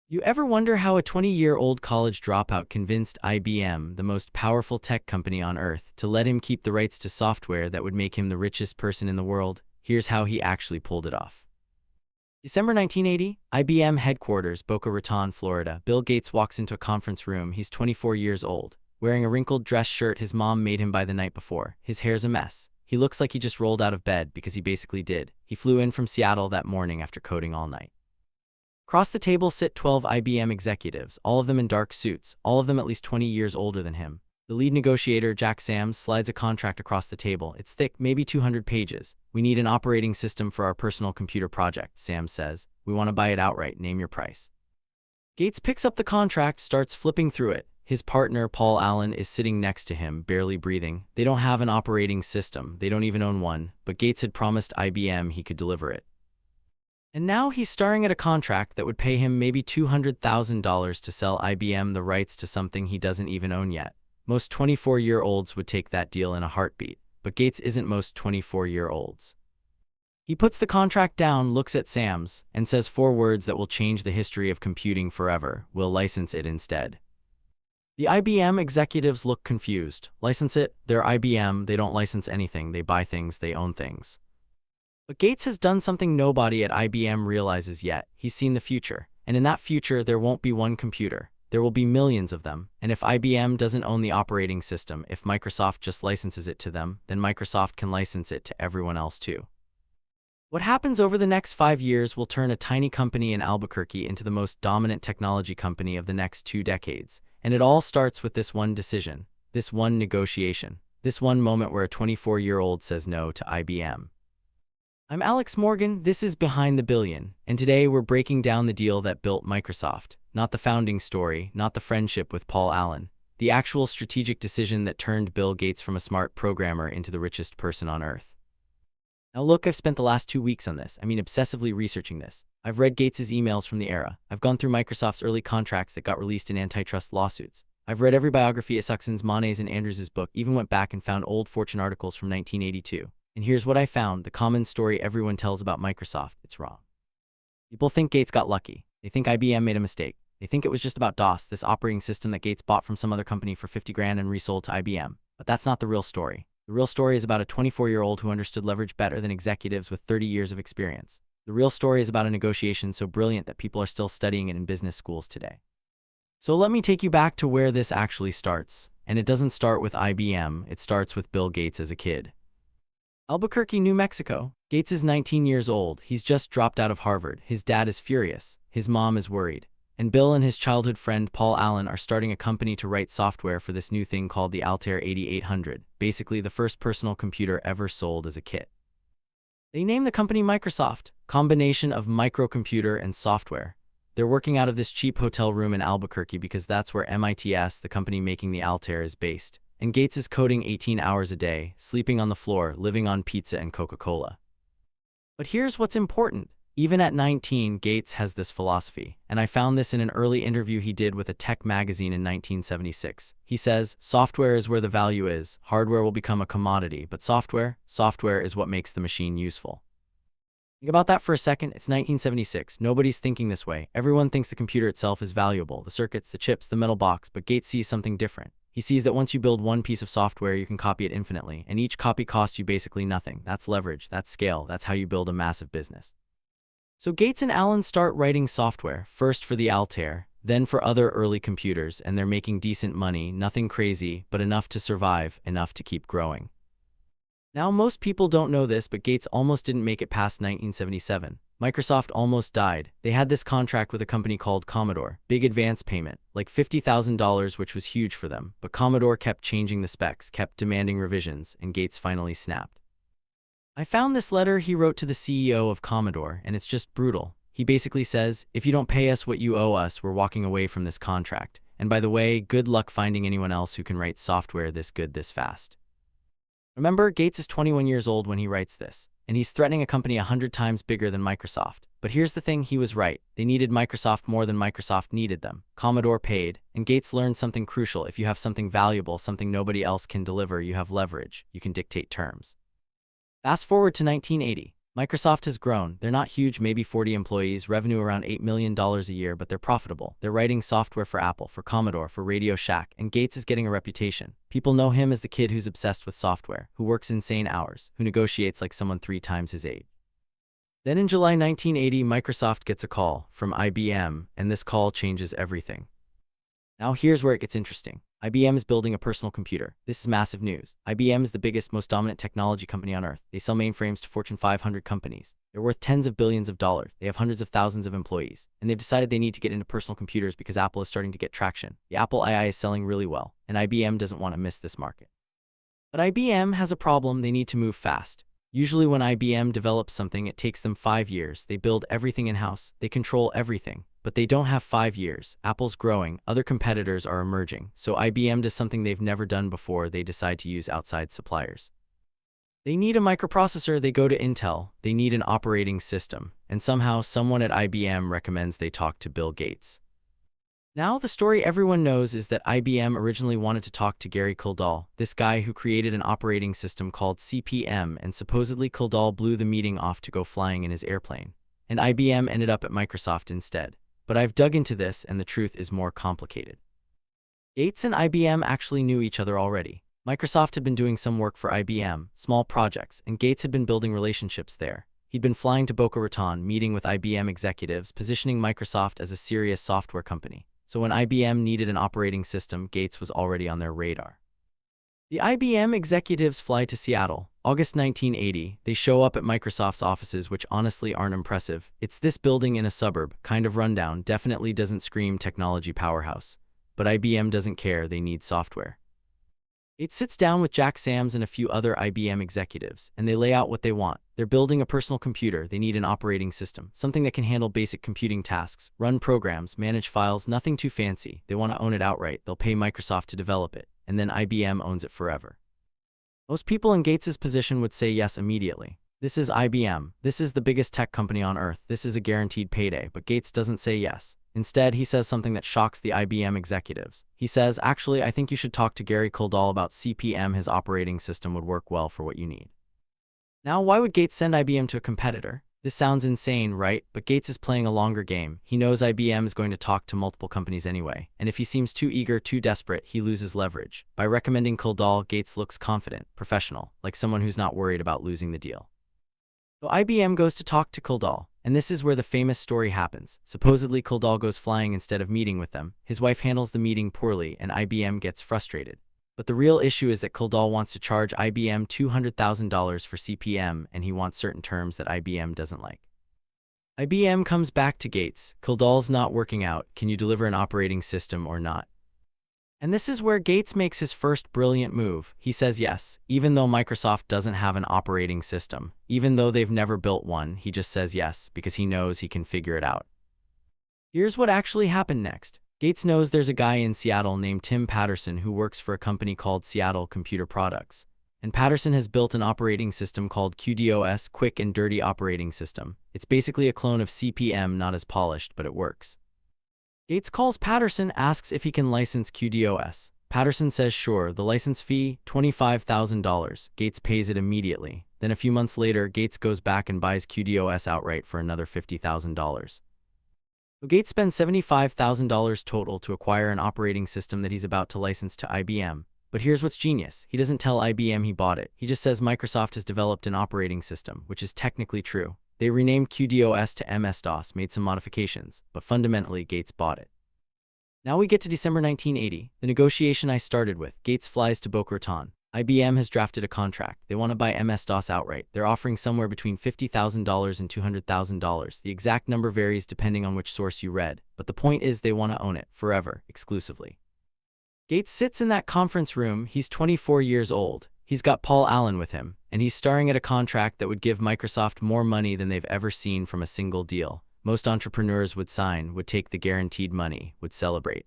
You ever wonder how a 20-year-old college dropout convinced IBM, the most powerful tech company on Earth, to let him keep the rights to software that would make him the richest person in the world? Here's how he actually pulled it off. December 1980, IBM headquarters, Boca Raton, Florida. Bill Gates walks into a conference room. He's 24 years old, wearing a wrinkled dress shirt his mom made him buy the night before. His hair's a mess. He looks like he just rolled out of bed, because he basically did. He flew in from Seattle that morning after coding all night. Across the table sit 12 IBM executives, all of them in dark suits, all of them at least 20 years older than him. The lead negotiator, Jack Sams, slides a contract across the table. It's thick, maybe 200 pages. "We need an operating system for our personal computer project," Sams says. "We want to buy it outright. Name your price." Gates picks up the contract, starts flipping through it. His partner, Paul Allen, is sitting next to him, barely breathing. They don't have an operating system. They don't even own one, but Gates had promised IBM he could deliver it. And now he's staring at a contract that would pay him maybe $200,000 to sell IBM the rights to something he doesn't even own yet. Most 24-year-olds would take that deal in a heartbeat, but Gates isn't most 24-year-olds. He puts the contract down, looks at Sams, and says 4 words that will change the history of computing forever: "We'll license it instead." The IBM executives look confused. License it? They're IBM, they don't license anything, they buy things, they own things. But Gates has done something nobody at IBM realizes yet. He's seen the future, and in that future there won't be one computer. There will be millions of them, and if IBM doesn't own the operating system, if Microsoft just licenses it to them, then Microsoft can license it to everyone else too. What happens over the next 5 years will turn a tiny company in Albuquerque into the most dominant technology company of the next 2 decades, and it all starts with this one decision, this one negotiation, this one moment where a 24-year-old says no to IBM. I'm Alex Morgan, this is Behind the Billion, and today we're breaking down the deal that built Microsoft. Not the founding story, not the friendship with Paul Allen, the actual strategic decision that turned Bill Gates from a smart programmer into the richest person on Earth. Now look, I've spent the last 2 weeks on this, obsessively researching this. I've read Gates' emails from the era. I've gone through Microsoft's early contracts that got released in antitrust lawsuits. I've read every biography Isaacson's, Monet's, and Andrews' book, even went back and found old Fortune articles from 1982. And here's what I found, the common story everyone tells about Microsoft: it's wrong. People think Gates got lucky. They think IBM made a mistake. They think it was just about DOS, this operating system that Gates bought from some other company for 50 grand and resold to IBM. But that's not the real story. The real story is about a 24-year-old who understood leverage better than executives with 30 years of experience. The real story is about a negotiation so brilliant that people are still studying it in business schools today. So let me take you back to where this actually starts. And it doesn't start with IBM, it starts with Bill Gates as a kid. Albuquerque, New Mexico. Gates is 19 years old. He's just dropped out of Harvard. His dad is furious. His mom is worried. And Bill and his childhood friend Paul Allen are starting a company to write software for this new thing called the Altair 8800, basically the first personal computer ever sold as a kit. They name the company Microsoft, combination of microcomputer and software. They're working out of this cheap hotel room in Albuquerque because that's where MITS, the company making the Altair, is based. And Gates is coding 18 hours a day, sleeping on the floor, living on pizza and Coca-Cola. But here's what's important. Even at 19, Gates has this philosophy, and I found this in an early interview he did with a tech magazine in 1976. He says, "Software is where the value is. Hardware will become a commodity, but software is what makes the machine useful." Think about that for a second. It's 1976. Nobody's thinking this way. Everyone thinks the computer itself is valuable, the circuits, the chips, the metal box, but Gates sees something different. He sees that once you build one piece of software, you can copy it infinitely, and each copy costs you basically nothing. That's leverage, that's scale, that's how you build a massive business. So Gates and Allen start writing software, first for the Altair, then for other early computers, and they're making decent money, nothing crazy, but enough to survive, enough to keep growing. Now, most people don't know this, but Gates almost didn't make it past 1977. Microsoft almost died. They had this contract with a company called Commodore, big advance payment, like $50,000, which was huge for them. But Commodore kept changing the specs, kept demanding revisions, and Gates finally snapped. I found this letter he wrote to the CEO of Commodore, and it's just brutal. He basically says, "If you don't pay us what you owe us, we're walking away from this contract. And by the way, good luck finding anyone else who can write software this good this fast." Remember, Gates is 21 years old when he writes this, and he's threatening a company 100 times bigger than Microsoft. But here's the thing, he was right. They needed Microsoft more than Microsoft needed them. Commodore paid, and Gates learned something crucial. If you have something valuable, something nobody else can deliver, you have leverage. You can dictate terms. Fast forward to 1980. Microsoft has grown. They're not huge, maybe 40 employees, revenue around $8 million a year, but they're profitable. They're writing software for Apple, for Commodore, for Radio Shack, and Gates is getting a reputation. People know him as the kid who's obsessed with software, who works insane hours, who negotiates like someone 3 times his age. Then in July 1980, Microsoft gets a call from IBM, and this call changes everything. Now here's where it gets interesting. IBM is building a personal computer. This is massive news. IBM is the biggest, most dominant technology company on Earth. They sell mainframes to Fortune 500 companies. They're worth tens of billions of dollars. They have hundreds of thousands of employees. And they've decided they need to get into personal computers because Apple is starting to get traction. The Apple II is selling really well, and IBM doesn't want to miss this market. But IBM has a problem. They need to move fast. Usually when IBM develops something, it takes them 5 years. They build everything in-house. They control everything. But they don't have 5 years. Apple's growing, other competitors are emerging, so IBM does something they've never done before. They decide to use outside suppliers. They need a microprocessor, they go to Intel. They need an operating system, and somehow someone at IBM recommends they talk to Bill Gates. Now the story everyone knows is that IBM originally wanted to talk to Gary Kildall, this guy who created an operating system called CP/M, and supposedly Kildall blew the meeting off to go flying in his airplane. And IBM ended up at Microsoft instead. But I've dug into this, and the truth is more complicated. Gates and IBM actually knew each other already. Microsoft had been doing some work for IBM, small projects, and Gates had been building relationships there. He'd been flying to Boca Raton, meeting with IBM executives, positioning Microsoft as a serious software company. So when IBM needed an operating system, Gates was already on their radar. The IBM executives fly to Seattle, August 1980. They show up at Microsoft's offices, which honestly aren't impressive. It's this building in a suburb, kind of rundown, definitely doesn't scream technology powerhouse. But IBM doesn't care, they need software. It sits down with Jack Sams and a few other IBM executives, and they lay out what they want. They're building a personal computer. They need an operating system, something that can handle basic computing tasks, run programs, manage files, nothing too fancy. They want to own it outright. They'll pay Microsoft to develop it, and then IBM owns it forever. Most people in Gates' position would say yes immediately. This is IBM. This is the biggest tech company on Earth. This is a guaranteed payday, but Gates doesn't say yes. Instead, he says something that shocks the IBM executives. He says, actually, I think you should talk to Gary Kildall about CP/M. His operating system would work well for what you need. Now, why would Gates send IBM to a competitor? This sounds insane, right? But Gates is playing a longer game. He knows IBM is going to talk to multiple companies anyway, and if he seems too eager, too desperate, he loses leverage. By recommending Kildall, Gates looks confident, professional, like someone who's not worried about losing the deal. So IBM goes to talk to Kildall, and this is where the famous story happens. Supposedly, Kildall goes flying instead of meeting with them. His wife handles the meeting poorly, and IBM gets frustrated. But the real issue is that Kildall wants to charge IBM $200,000 for CP/M, and he wants certain terms that IBM doesn't like. IBM comes back to Gates. Kildall's not working out. Can you deliver an operating system or not? And this is where Gates makes his first brilliant move. He says yes, even though Microsoft doesn't have an operating system. Even though they've never built one, he just says yes because he knows he can figure it out. Here's what actually happened next. Gates knows there's a guy in Seattle named Tim Patterson who works for a company called Seattle Computer Products. And Patterson has built an operating system called QDOS, Quick and Dirty Operating System. It's basically a clone of CP/M, not as polished, but it works. Gates calls Patterson, asks if he can license QDOS. Patterson says sure. The license fee, $25,000. Gates pays it immediately. Then a few months later, Gates goes back and buys QDOS outright for another $50,000. So Gates spends $75,000 total to acquire an operating system that he's about to license to IBM. But here's what's genius. He doesn't tell IBM he bought it. He just says Microsoft has developed an operating system, which is technically true. They renamed QDOS to MS-DOS, made some modifications, but fundamentally Gates bought it. Now we get to December 1980, the negotiation I started with. Gates flies to Boca Raton. IBM has drafted a contract. They want to buy MS-DOS outright. They're offering somewhere between $50,000 and $200,000. The exact number varies depending on which source you read, but the point is they want to own it, forever, exclusively. Gates sits in that conference room. He's 24 years old. He's got Paul Allen with him, and he's staring at a contract that would give Microsoft more money than they've ever seen from a single deal. Most entrepreneurs would sign, would take the guaranteed money, would celebrate.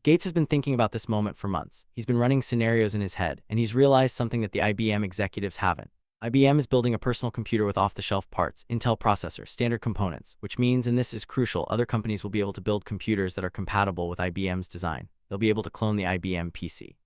Gates has been thinking about this moment for months. He's been running scenarios in his head, and he's realized something that the IBM executives haven't. IBM is building a personal computer with off-the-shelf parts, Intel processor, standard components, which means, and this is crucial, other companies will be able to build computers that are compatible with IBM's design. They'll be able to clone the IBM PC.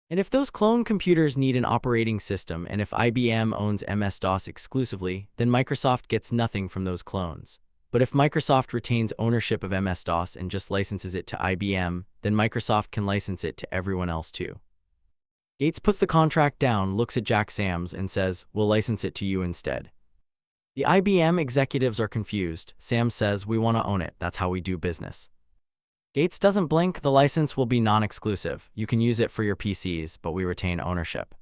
And if those clone computers need an operating system and if IBM owns MS-DOS exclusively, then Microsoft gets nothing from those clones. But if Microsoft retains ownership of MS-DOS and just licenses it to IBM, then Microsoft can license it to everyone else too. Gates puts the contract down, looks at Jack Sams, and says, "We'll license it to you instead." The IBM executives are confused. Sam says, "We want to own it, that's how we do business." Gates doesn't blink. "The license will be non-exclusive. You can use it for your PCs, but we retain ownership."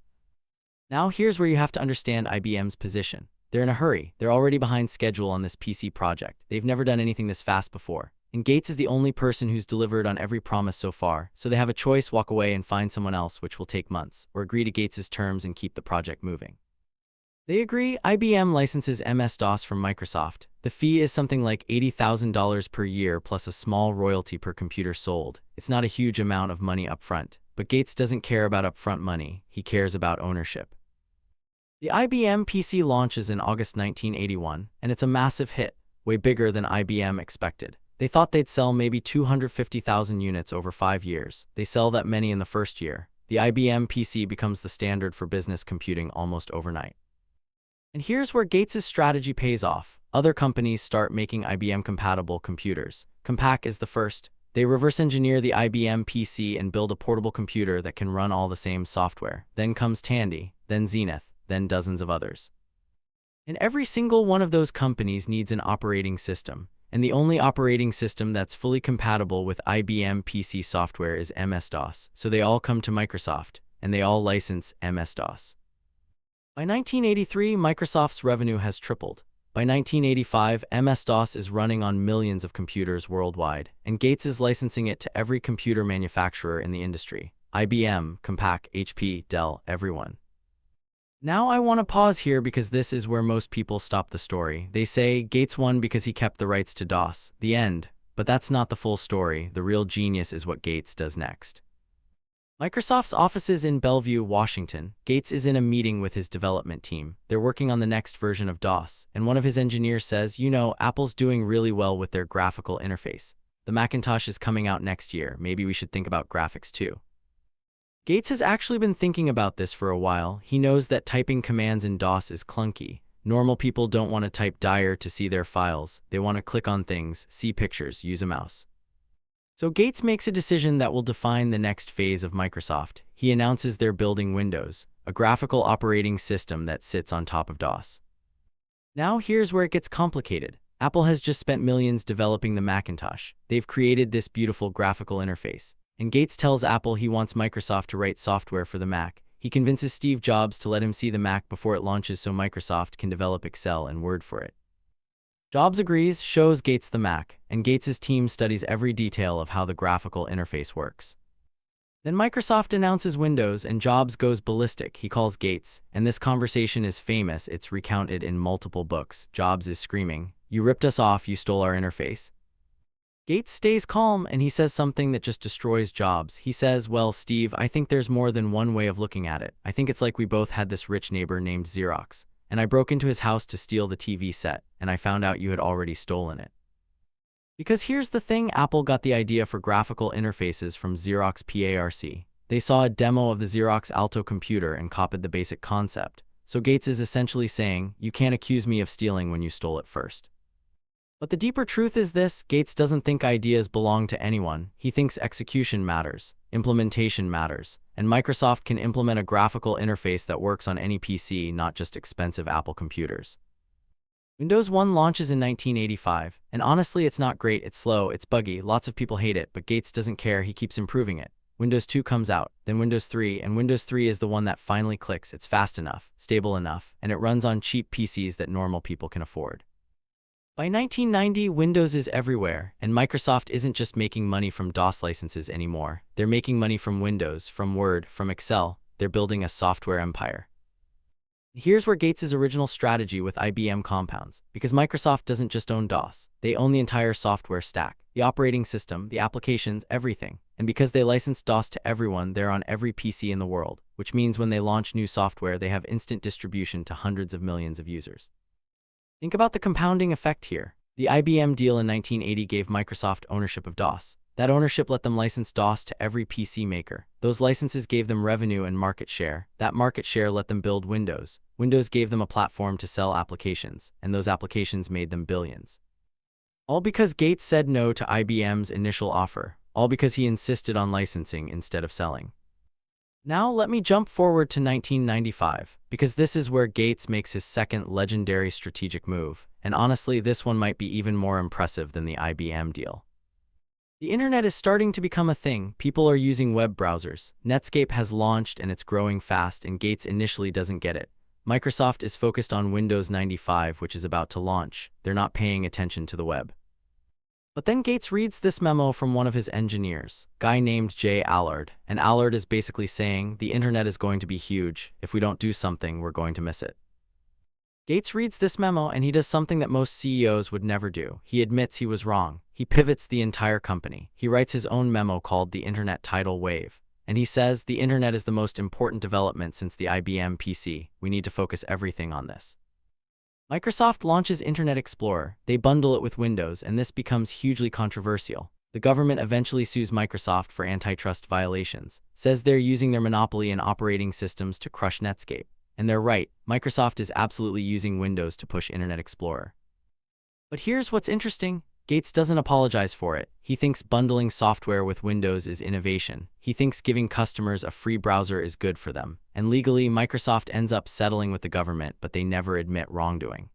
Now here's where you have to understand IBM's position. They're in a hurry. They're already behind schedule on this PC project. They've never done anything this fast before. And Gates is the only person who's delivered on every promise so far, so they have a choice: walk away and find someone else, which will take months, or agree to Gates's terms and keep the project moving. They agree. IBM licenses MS-DOS from Microsoft. The fee is something like $80,000 per year plus a small royalty per computer sold. It's not a huge amount of money upfront, but Gates doesn't care about upfront money. He cares about ownership. The IBM PC launches in August 1981, and it's a massive hit, way bigger than IBM expected. They thought they'd sell maybe 250,000 units over 5 years. They sell that many in the first year. The IBM PC becomes the standard for business computing almost overnight. And here's where Gates's strategy pays off. Other companies start making IBM-compatible computers. Compaq is the first. They reverse engineer the IBM PC and build a portable computer that can run all the same software. Then comes Tandy, then Zenith, then dozens of others. And every single one of those companies needs an operating system. And the only operating system that's fully compatible with IBM PC software is MS-DOS. So they all come to Microsoft, and they all license MS-DOS. By 1983, Microsoft's revenue has tripled. By 1985, MS-DOS is running on millions of computers worldwide, and Gates is licensing it to every computer manufacturer in the industry: IBM, Compaq, HP, Dell, everyone. Now I want to pause here because this is where most people stop the story. They say Gates won because he kept the rights to DOS. The end. But that's not the full story. The real genius is what Gates does next. Microsoft's office is in Bellevue, Washington. Gates is in a meeting with his development team. They're working on the next version of DOS, and one of his engineers says, "You know, Apple's doing really well with their graphical interface. The Macintosh is coming out next year. Maybe we should think about graphics too." Gates has actually been thinking about this for a while. He knows that typing commands in DOS is clunky. Normal people don't want to type dir to see their files. They want to click on things, see pictures, use a mouse. So Gates makes a decision that will define the next phase of Microsoft. He announces they're building Windows, a graphical operating system that sits on top of DOS. Now here's where it gets complicated. Apple has just spent millions developing the Macintosh. They've created this beautiful graphical interface. And Gates tells Apple he wants Microsoft to write software for the Mac. He convinces Steve Jobs to let him see the Mac before it launches so Microsoft can develop Excel and Word for it. Jobs agrees, shows Gates the Mac, and Gates's team studies every detail of how the graphical interface works. Then Microsoft announces Windows, and Jobs goes ballistic. He calls Gates, and this conversation is famous. It's recounted in multiple books. Jobs is screaming, "You ripped us off, you stole our interface." Gates stays calm, and he says something that just destroys Jobs. He says, "Well, Steve, I think there's more than one way of looking at it. I think it's like we both had this rich neighbor named Xerox, and I broke into his house to steal the TV set, and I found out you had already stolen it." Because here's the thing, Apple got the idea for graphical interfaces from Xerox PARC. They saw a demo of the Xerox Alto computer and copied the basic concept. So Gates is essentially saying, "You can't accuse me of stealing when you stole it first." But the deeper truth is this: Gates doesn't think ideas belong to anyone. He thinks execution matters, implementation matters, and Microsoft can implement a graphical interface that works on any PC, not just expensive Apple computers. Windows 1 launches in 1985, and honestly it's not great, it's slow, it's buggy, lots of people hate it, but Gates doesn't care, he keeps improving it. Windows 2 comes out, then Windows 3, and Windows 3 is the one that finally clicks. It's fast enough, stable enough, and it runs on cheap PCs that normal people can afford. By 1990, Windows is everywhere, and Microsoft isn't just making money from DOS licenses anymore. They're making money from Windows, from Word, from Excel. They're building a software empire. Here's where Gates' original strategy with IBM compounds, because Microsoft doesn't just own DOS. They own the entire software stack, the operating system, the applications, everything. And because they license DOS to everyone, they're on every PC in the world, which means when they launch new software, they have instant distribution to hundreds of millions of users. Think about the compounding effect here. The IBM deal in 1980 gave Microsoft ownership of DOS. That ownership let them license DOS to every PC maker. Those licenses gave them revenue and market share. That market share let them build Windows. Windows gave them a platform to sell applications, and those applications made them billions. All because Gates said no to IBM's initial offer. All because he insisted on licensing instead of selling. Now let me jump forward to 1995, because this is where Gates makes his second legendary strategic move, and honestly this one might be even more impressive than the IBM deal. The internet is starting to become a thing. People are using web browsers. Netscape has launched and it's growing fast, and Gates initially doesn't get it. Microsoft is focused on Windows 95, which is about to launch. They're not paying attention to the web. But then Gates reads this memo from one of his engineers, a guy named Jay Allard, and Allard is basically saying, the internet is going to be huge. If we don't do something, we're going to miss it. Gates reads this memo and he does something that most CEOs would never do. He admits he was wrong. He pivots the entire company. He writes his own memo called the Internet Tidal Wave. And he says, the internet is the most important development since the IBM PC. We need to focus everything on this. Microsoft launches Internet Explorer. They bundle it with Windows, and this becomes hugely controversial. The government eventually sues Microsoft for antitrust violations, says they're using their monopoly in operating systems to crush Netscape. And they're right, Microsoft is absolutely using Windows to push Internet Explorer. But here's what's interesting. Gates doesn't apologize for it. He thinks bundling software with Windows is innovation. He thinks giving customers a free browser is good for them. And legally, Microsoft ends up settling with the government, but they never admit wrongdoing.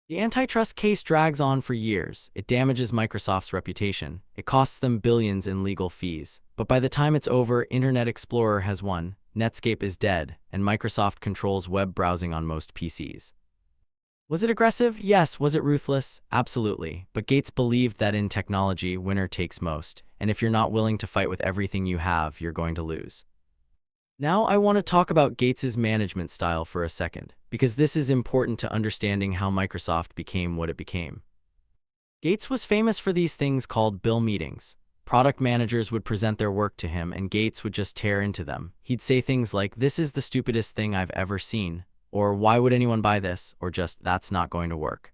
The antitrust case drags on for years. It damages Microsoft's reputation. It costs them billions in legal fees. But by the time it's over, Internet Explorer has won, Netscape is dead, and Microsoft controls web browsing on most PCs. Was it aggressive? Yes. Was it ruthless? Absolutely. But Gates believed that in technology, winner takes most, and if you're not willing to fight with everything you have, you're going to lose. Now I want to talk about Gates's management style for a second, because this is important to understanding how Microsoft became what it became. Gates was famous for these things called bill meetings. Product managers would present their work to him, and Gates would just tear into them. He'd say things like, "This is the stupidest thing I've ever seen," or "Why would anyone buy this?" or just, "That's not going to work."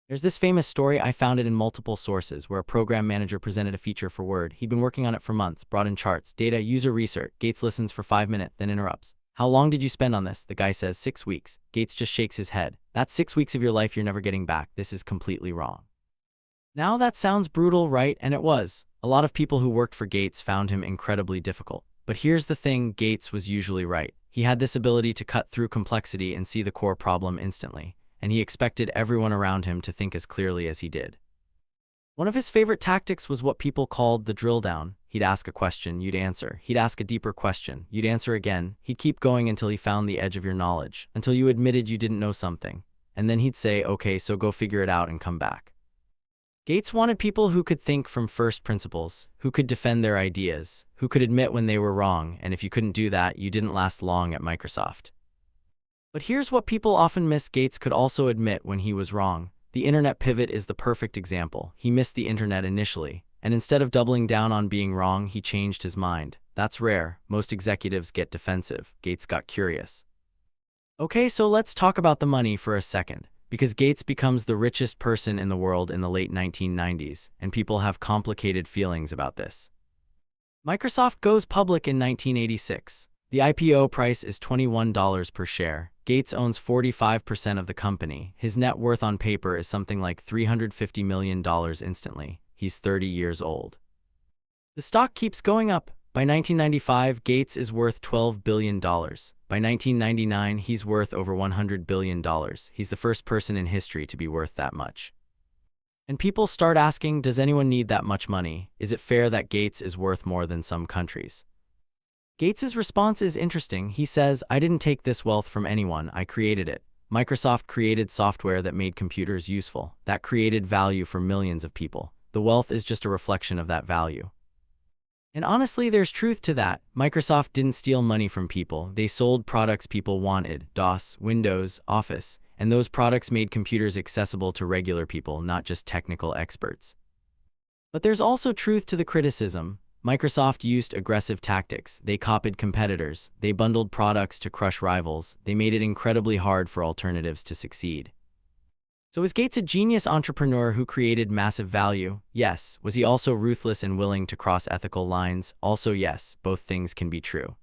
There's this famous story, I found it in multiple sources, where a program manager presented a feature for Word. He'd been working on it for months, brought in charts, data, user research. Gates listens for 5 minutes, then interrupts. "How long did you spend on this?" The guy says, 6 weeks. Gates just shakes his head. "That's 6 weeks of your life you're never getting back. This is completely wrong." Now that sounds brutal, right? And it was. A lot of people who worked for Gates found him incredibly difficult. But here's the thing, Gates was usually right. He had this ability to cut through complexity and see the core problem instantly, and he expected everyone around him to think as clearly as he did. One of his favorite tactics was what people called the drill down. He'd ask a question, you'd answer. He'd ask a deeper question, you'd answer again. He'd keep going until he found the edge of your knowledge, until you admitted you didn't know something. And then he'd say, "Okay, so go figure it out and come back." Gates wanted people who could think from first principles, who could defend their ideas, who could admit when they were wrong, and if you couldn't do that, you didn't last long at Microsoft. But here's what people often miss: Gates could also admit when he was wrong. The internet pivot is the perfect example. He missed the internet initially, and instead of doubling down on being wrong, he changed his mind. That's rare. Most executives get defensive. Gates got curious. Okay, so let's talk about the money for a second. Because Gates becomes the richest person in the world in the late 1990s, and people have complicated feelings about this. Microsoft goes public in 1986. The IPO price is $21 per share. Gates owns 45% of the company. His net worth on paper is something like $350 million instantly. He's 30 years old. The stock keeps going up. By 1995, Gates is worth $12 billion. By 1999, he's worth over $100 billion. He's the first person in history to be worth that much. And people start asking, does anyone need that much money? Is it fair that Gates is worth more than some countries? Gates's response is interesting. He says, "I didn't take this wealth from anyone, I created it. Microsoft created software that made computers useful. That created value for millions of people. The wealth is just a reflection of that value." And honestly, there's truth to that. Microsoft didn't steal money from people. They sold products people wanted: DOS, Windows, Office, and those products made computers accessible to regular people, not just technical experts. But there's also truth to the criticism. Microsoft used aggressive tactics. They copied competitors. They bundled products to crush rivals. They made it incredibly hard for alternatives to succeed. So is Gates a genius entrepreneur who created massive value? Yes. Was he also ruthless and willing to cross ethical lines? Also yes, both things can be true.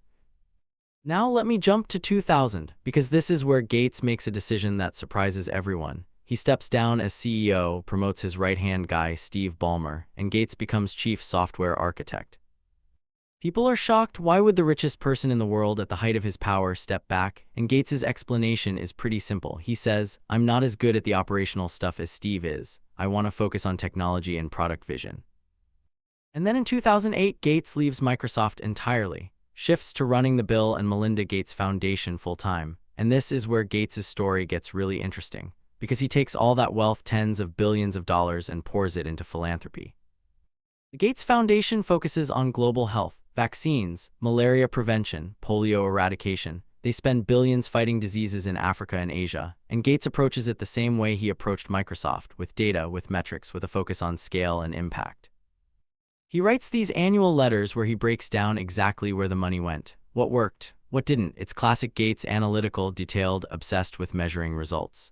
Now let me jump to 2000, because this is where Gates makes a decision that surprises everyone. He steps down as CEO, promotes his right-hand guy, Steve Ballmer, and Gates becomes chief software architect. People are shocked. Why would the richest person in the world at the height of his power step back? And Gates's explanation is pretty simple. He says, "I'm not as good at the operational stuff as Steve is. I want to focus on technology and product vision." And then in 2008, Gates leaves Microsoft entirely, shifts to running the Bill and Melinda Gates Foundation full-time. And this is where Gates's story gets really interesting, because he takes all that wealth, tens of billions of dollars, and pours it into philanthropy. The Gates Foundation focuses on global health, vaccines, malaria prevention, polio eradication. They spend billions fighting diseases in Africa and Asia, and Gates approaches it the same way he approached Microsoft, with data, with metrics, with a focus on scale and impact. He writes these annual letters where he breaks down exactly where the money went, what worked, what didn't. It's classic Gates, analytical, detailed, obsessed with measuring results.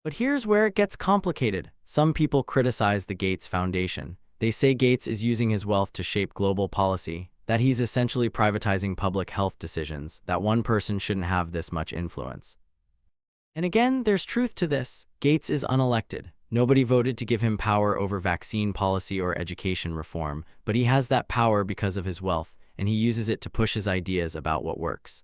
But here's where it gets complicated. Some people criticize the Gates Foundation. They say Gates is using his wealth to shape global policy, that he's essentially privatizing public health decisions, that one person shouldn't have this much influence. And again, there's truth to this. Gates is unelected. Nobody voted to give him power over vaccine policy or education reform, but he has that power because of his wealth, and he uses it to push his ideas about what works.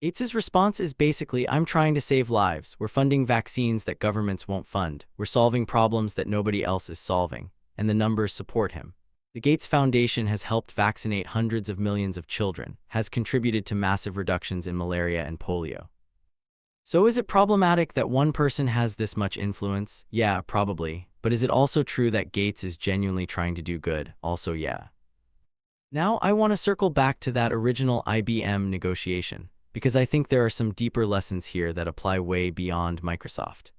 Gates's response is basically, "I'm trying to save lives. We're funding vaccines that governments won't fund. We're solving problems that nobody else is solving." And the numbers support him. The Gates Foundation has helped vaccinate hundreds of millions of children, has contributed to massive reductions in malaria and polio. So is it problematic that one person has this much influence? Yeah, probably. But is it also true that Gates is genuinely trying to do good? Also, yeah. Now I want to circle back to that original IBM negotiation, because I think there are some deeper lessons here that apply way beyond Microsoft.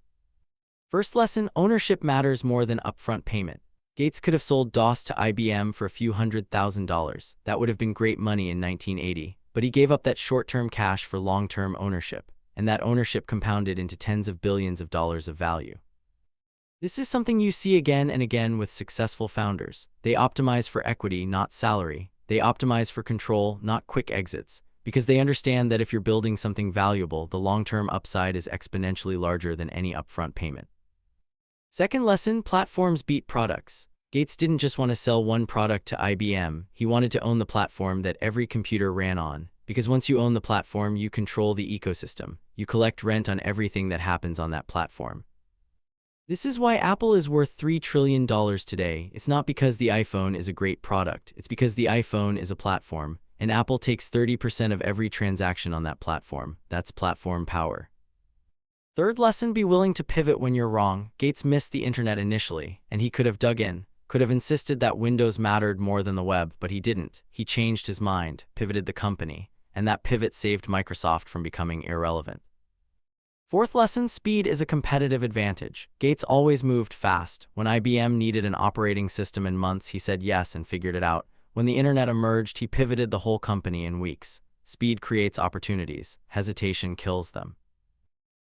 First lesson, ownership matters more than upfront payment. Gates could have sold DOS to IBM for a few $100,000. That would have been great money in 1980, but he gave up that short-term cash for long-term ownership, and that ownership compounded into tens of billions of dollars of value. This is something you see again and again with successful founders. They optimize for equity, not salary. They optimize for control, not quick exits, because they understand that if you're building something valuable, the long-term upside is exponentially larger than any upfront payment. Second lesson, platforms beat products. Gates didn't just want to sell one product to IBM, he wanted to own the platform that every computer ran on, because once you own the platform, you control the ecosystem. You collect rent on everything that happens on that platform. This is why Apple is worth $3 trillion today. It's not because the iPhone is a great product, it's because the iPhone is a platform, and Apple takes 30% of every transaction on that platform. That's platform power. Third lesson, be willing to pivot when you're wrong. Gates missed the internet initially, and he could have dug in, could have insisted that Windows mattered more than the web, but he didn't. He changed his mind, pivoted the company, and that pivot saved Microsoft from becoming irrelevant. Fourth lesson, speed is a competitive advantage. Gates always moved fast. When IBM needed an operating system in months, he said yes and figured it out. When the internet emerged, he pivoted the whole company in weeks. Speed creates opportunities. Hesitation kills them.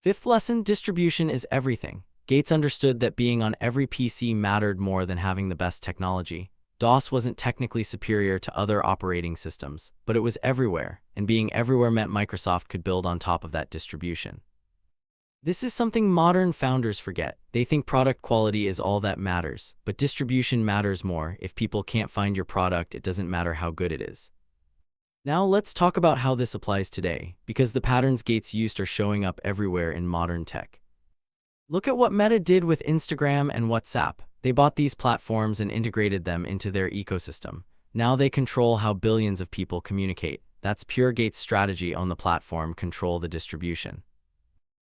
Fifth lesson, distribution is everything. Gates understood that being on every PC mattered more than having the best technology. DOS wasn't technically superior to other operating systems, but it was everywhere, and being everywhere meant Microsoft could build on top of that distribution. This is something modern founders forget. They think product quality is all that matters, but distribution matters more. If people can't find your product, it doesn't matter how good it is. Now let's talk about how this applies today, because the patterns Gates used are showing up everywhere in modern tech. Look at what Meta did with Instagram and WhatsApp. They bought these platforms and integrated them into their ecosystem. Now they control how billions of people communicate. That's pure Gates' strategy: own the platform, control the distribution.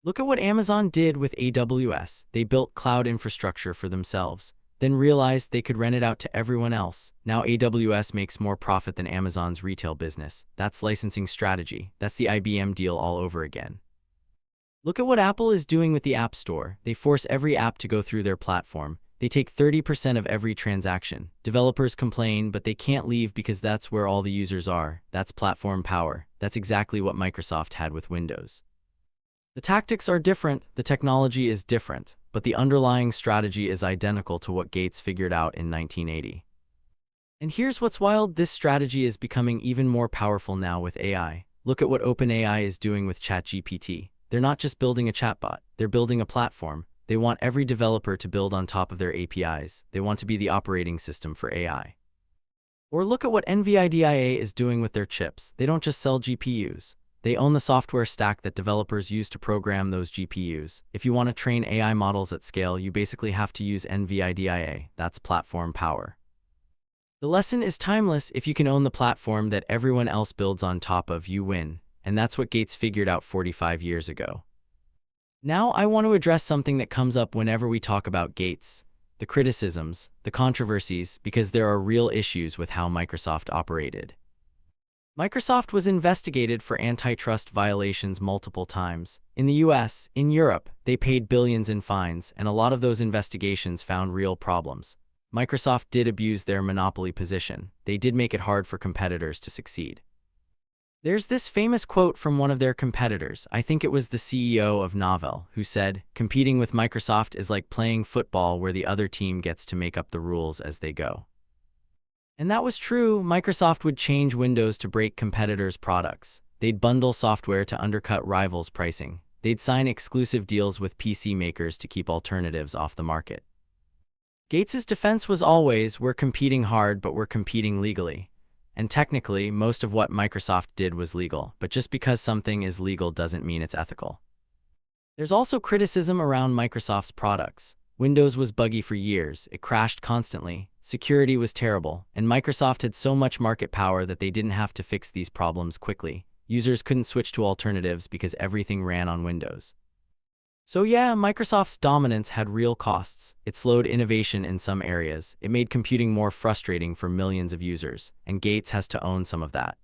Look at what Amazon did with AWS. They built cloud infrastructure for themselves, then realized they could rent it out to everyone else. Now AWS makes more profit than Amazon's retail business. That's licensing strategy. That's the IBM deal all over again. Look at what Apple is doing with the App Store. They force every app to go through their platform. They take 30% of every transaction. Developers complain, but they can't leave because that's where all the users are. That's platform power. That's exactly what Microsoft had with Windows. The tactics are different, the technology is different, but the underlying strategy is identical to what Gates figured out in 1980. And here's what's wild, this strategy is becoming even more powerful now with AI. Look at what OpenAI is doing with ChatGPT. They're not just building a chatbot, they're building a platform. They want every developer to build on top of their APIs. They want to be the operating system for AI. Or look at what NVIDIA is doing with their chips. They don't just sell GPUs. They own the software stack that developers use to program those GPUs. If you want to train AI models at scale, you basically have to use NVIDIA. That's platform power. The lesson is timeless. If you can own the platform that everyone else builds on top of, you win. And that's what Gates figured out 45 years ago. Now I want to address something that comes up whenever we talk about Gates. The criticisms, the controversies, because there are real issues with how Microsoft operated. Microsoft was investigated for antitrust violations multiple times. In the US, in Europe, they paid billions in fines, and a lot of those investigations found real problems. Microsoft did abuse their monopoly position. They did make it hard for competitors to succeed. There's this famous quote from one of their competitors, I think it was the CEO of Novell, who said, "Competing with Microsoft is like playing football where the other team gets to make up the rules as they go." And that was true. Microsoft would change Windows to break competitors' products. They'd bundle software to undercut rivals' pricing. They'd sign exclusive deals with PC makers to keep alternatives off the market. Gates's defense was always, we're competing hard, but we're competing legally. And technically, most of what Microsoft did was legal, but just because something is legal doesn't mean it's ethical. There's also criticism around Microsoft's products. Windows was buggy for years, it crashed constantly, security was terrible, and Microsoft had so much market power that they didn't have to fix these problems quickly. Users couldn't switch to alternatives because everything ran on Windows. So yeah, Microsoft's dominance had real costs. It slowed innovation in some areas, it made computing more frustrating for millions of users, and Gates has to own some of that.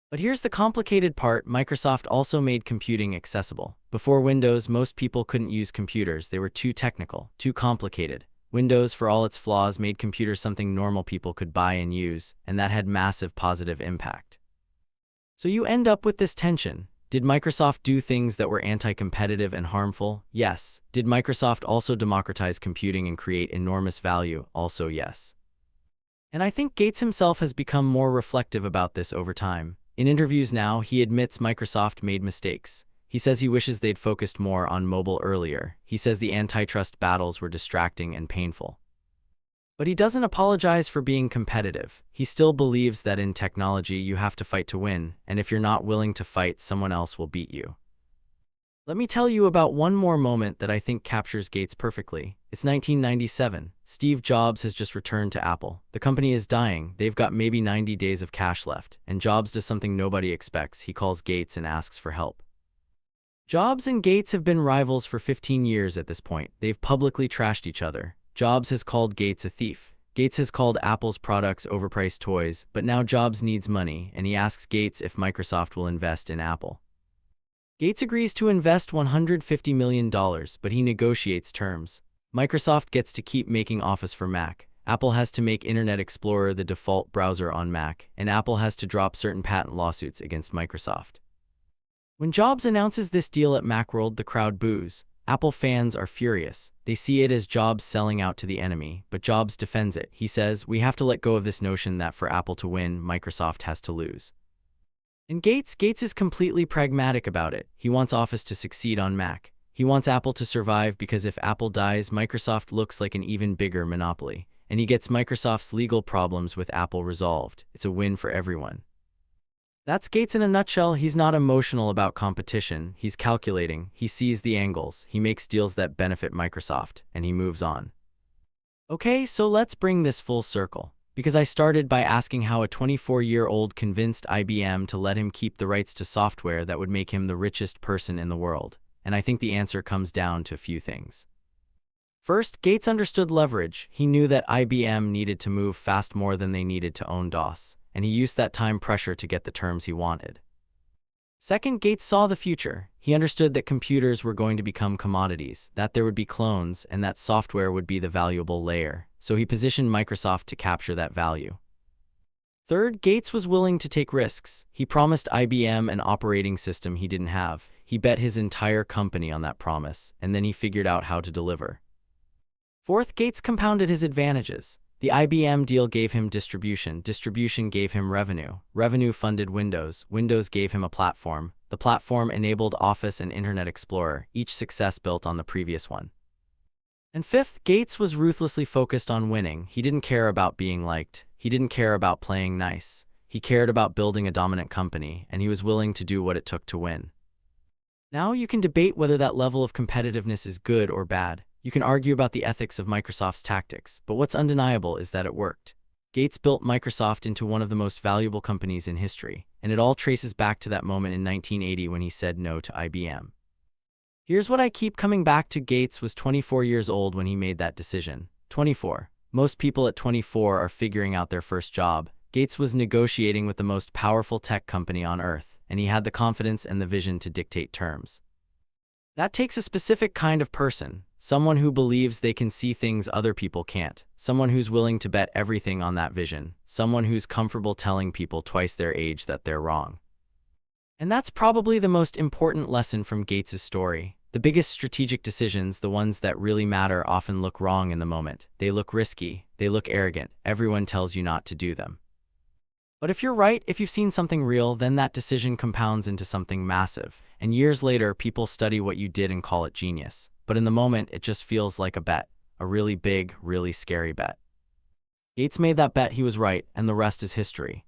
But here's the complicated part, Microsoft also made computing accessible. Before Windows, most people couldn't use computers, they were too technical, too complicated. Windows, for all its flaws, made computers something normal people could buy and use, and that had massive positive impact. So you end up with this tension. Did Microsoft do things that were anti-competitive and harmful? Yes. Did Microsoft also democratize computing and create enormous value? Also yes. And I think Gates himself has become more reflective about this over time. In interviews now, he admits Microsoft made mistakes. He says he wishes they'd focused more on mobile earlier. He says the antitrust battles were distracting and painful. But he doesn't apologize for being competitive. He still believes that in technology you have to fight to win, and if you're not willing to fight, someone else will beat you. Let me tell you about one more moment that I think captures Gates perfectly. It's 1997. Steve Jobs has just returned to Apple. The company is dying. They've got maybe 90 days of cash left, and Jobs does something nobody expects. He calls Gates and asks for help. Jobs and Gates have been rivals for 15 years at this point. They've publicly trashed each other. Jobs has called Gates a thief. Gates has called Apple's products overpriced toys, but now Jobs needs money, and he asks Gates if Microsoft will invest in Apple. Gates agrees to invest $150 million, but he negotiates terms. Microsoft gets to keep making Office for Mac. Apple has to make Internet Explorer the default browser on Mac, and Apple has to drop certain patent lawsuits against Microsoft. When Jobs announces this deal at Macworld, the crowd boos. Apple fans are furious. They see it as Jobs selling out to the enemy, but Jobs defends it. He says, we have to let go of this notion that for Apple to win, Microsoft has to lose. And Gates is completely pragmatic about it. He wants Office to succeed on Mac. He wants Apple to survive because if Apple dies, Microsoft looks like an even bigger monopoly. And he gets Microsoft's legal problems with Apple resolved. It's a win for everyone. That's Gates in a nutshell. He's not emotional about competition. He's calculating. He sees the angles. He makes deals that benefit Microsoft, and he moves on. Okay, so let's bring this full circle. Because I started by asking how a 24-year-old convinced IBM to let him keep the rights to software that would make him the richest person in the world. And I think the answer comes down to a few things. First, Gates understood leverage. He knew that IBM needed to move fast more than they needed to own DOS, and he used that time pressure to get the terms he wanted. Second, Gates saw the future. He understood that computers were going to become commodities, that there would be clones, and that software would be the valuable layer, so he positioned Microsoft to capture that value. Third, Gates was willing to take risks. He promised IBM an operating system he didn't have. He bet his entire company on that promise, and then he figured out how to deliver. Fourth, Gates compounded his advantages. The IBM deal gave him distribution. Distribution gave him revenue. Revenue funded Windows. Windows gave him a platform. The platform enabled Office and Internet Explorer, each success built on the previous one. And fifth, Gates was ruthlessly focused on winning. He didn't care about being liked. He didn't care about playing nice. He cared about building a dominant company, and he was willing to do what it took to win. Now you can debate whether that level of competitiveness is good or bad. You can argue about the ethics of Microsoft's tactics, but what's undeniable is that it worked. Gates built Microsoft into one of the most valuable companies in history, and it all traces back to that moment in 1980 when he said no to IBM. Here's what I keep coming back to: Gates was 24 years old when he made that decision. 24. Most people at 24 are figuring out their first job. Gates was negotiating with the most powerful tech company on earth, and he had the confidence and the vision to dictate terms. That takes a specific kind of person, someone who believes they can see things other people can't, someone who's willing to bet everything on that vision, someone who's comfortable telling people twice their age that they're wrong. And that's probably the most important lesson from Gates' story. The biggest strategic decisions, the ones that really matter, often look wrong in the moment. They look risky, they look arrogant, everyone tells you not to do them. But if you're right, if you've seen something real, then that decision compounds into something massive. And years later, people study what you did and call it genius. But in the moment, it just feels like a bet. A really big, really scary bet. Gates made that bet, he was right, and the rest is history.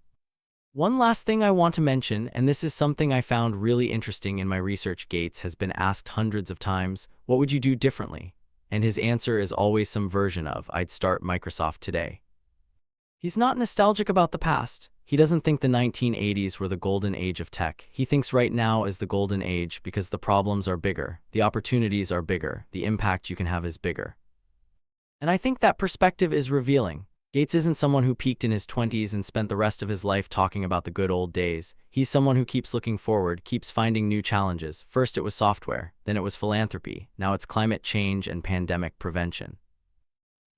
One last thing I want to mention, and this is something I found really interesting in my research: Gates has been asked hundreds of times, what would you do differently? And his answer is always some version of, I'd start Microsoft today. He's not nostalgic about the past. He doesn't think the 1980s were the golden age of tech. He thinks right now is the golden age because the problems are bigger, the opportunities are bigger, the impact you can have is bigger. And I think that perspective is revealing. Gates isn't someone who peaked in his 20s and spent the rest of his life talking about the good old days. He's someone who keeps looking forward, keeps finding new challenges. First it was software, then it was philanthropy, now it's climate change and pandemic prevention.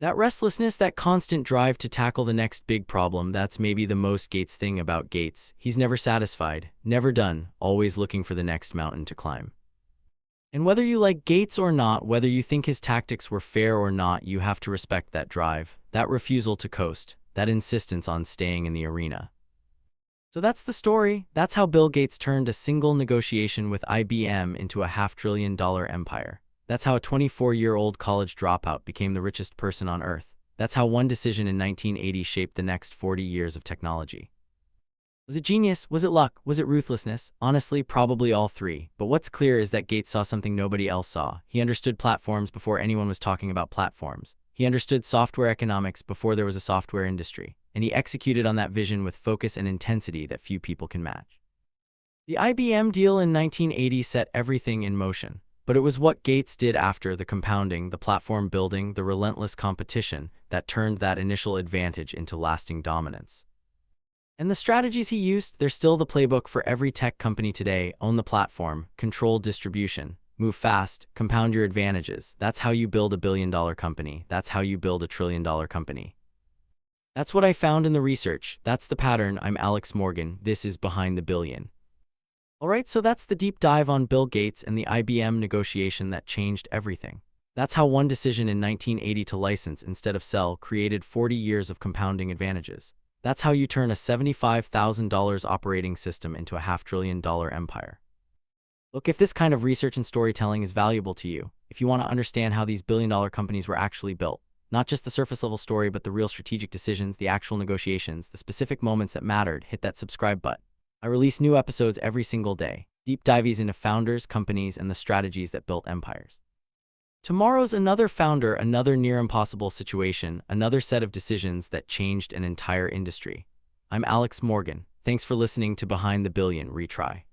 That restlessness, that constant drive to tackle the next big problem, that's maybe the most Gates thing about Gates. He's never satisfied, never done, always looking for the next mountain to climb. And whether you like Gates or not, whether you think his tactics were fair or not, you have to respect that drive, that refusal to coast, that insistence on staying in the arena. So that's the story. That's how Bill Gates turned a single negotiation with IBM into a $500 billion empire. That's how a 24-year-old college dropout became the richest person on earth. That's how one decision in 1980 shaped the next 40 years of technology. Was it genius? Was it luck? Was it ruthlessness? Honestly, probably all three. But what's clear is that Gates saw something nobody else saw. He understood platforms before anyone was talking about platforms. He understood software economics before there was a software industry. And he executed on that vision with focus and intensity that few people can match. The IBM deal in 1980 set everything in motion. But it was what Gates did after, the compounding, the platform building, the relentless competition, that turned that initial advantage into lasting dominance. And the strategies he used, they're still the playbook for every tech company today. Own the platform, control distribution, move fast, compound your advantages. That's how you build a billion-dollar company. That's how you build a trillion-dollar company. That's what I found in the research. That's the pattern. I'm Alex Morgan. This is Behind the Billion. Alright, so that's the deep dive on Bill Gates and the IBM negotiation that changed everything. That's how one decision in 1980 to license instead of sell created 40 years of compounding advantages. That's how you turn a $75,000 operating system into a $500 billion empire. Look, if this kind of research and storytelling is valuable to you, if you want to understand how these billion-dollar companies were actually built, not just the surface-level story but the real strategic decisions, the actual negotiations, the specific moments that mattered, hit that subscribe button. I release new episodes every single day, deep dives into founders, companies, and the strategies that built empires. Tomorrow's another founder, another near-impossible situation, another set of decisions that changed an entire industry. I'm Alex Morgan. Thanks for listening to Behind the Billion Retry.